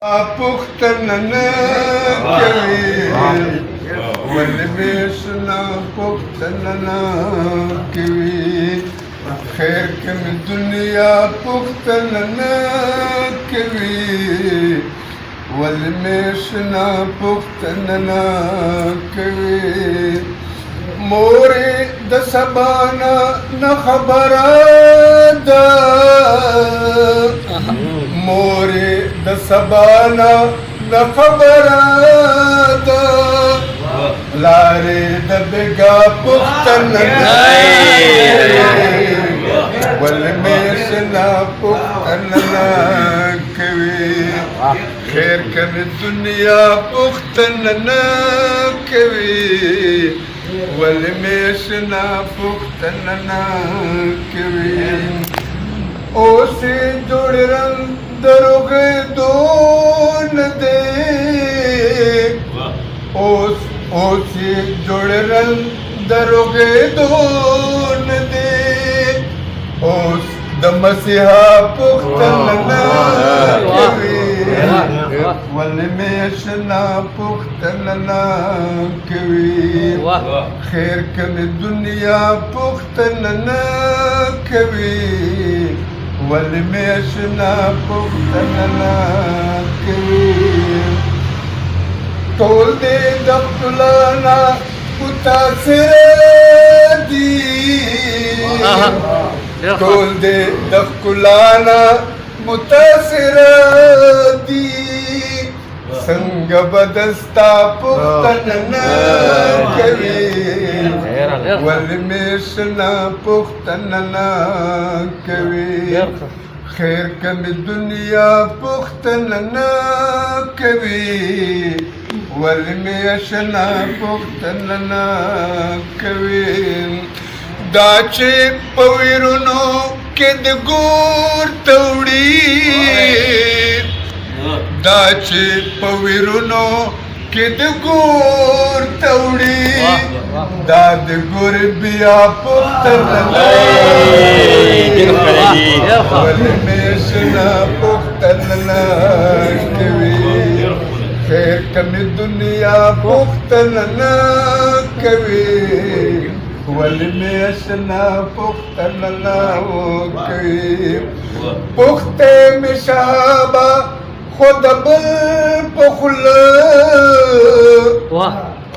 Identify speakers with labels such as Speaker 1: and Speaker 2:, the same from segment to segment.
Speaker 1: پختننا کوي ولمیشنا پختننا کوي خیر کم دنیا پختننا کوي ولمیشنا پختننا کوي مورې د سبانا نه خبره ده مورې د سبانا نه خبره ده لارې د بېګا پوښتنه ولمیشنا پوښتنه کوي خیر کوي دنیا پوښتنه کوي ولمیشنا پوښتنه کوي اوسې جوړ رنګ دروغېدو نه دی اوسې جوړ رنګ دروغېدو نه دی اوس د مسیحا پوښتنه کوي ولمیشنا پوښتنه کوي خیر کوي دنیا پوښتنه کوي ولمیشنا پوښتنه کوي ټول دې د ټولنا متاثر دي ټول دې د ټولنا متاثر دي څنګه بدستا پوښتنه کوي ولمیشنا پوښتنه کوي خیر کوي دنیا پوښتنه کوي ولمیشنا پوښتنه کوي دا چې په ویرونو کې د ګور توړي دا چې په ویرونو کې د ګور توړي دا د ګور بیا پوښتنه ولمیشنا پوښتنه کوي خیر کوي دنیا پوښتنه کوي ولمیشنا پوښتنه کوي پوښتې مې شابه خود بل په خوله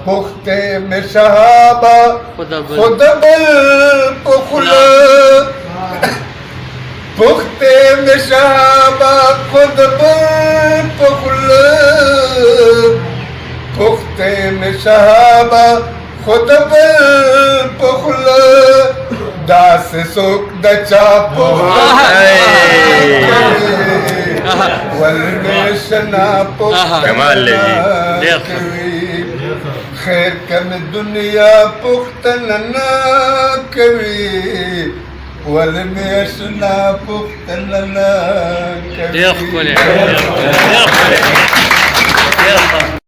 Speaker 1: پوښتې مې شابه خود بل په خوله پوښتې مې شابه خود بل په خوله پوښتې مې شابه خود بل په خوله داسې څوک د چا پوښتنه ولمیشنا پوښتنه کوي خیر کوي دنیا پوښتنه کوي ولمیشنا پوښتنه کوي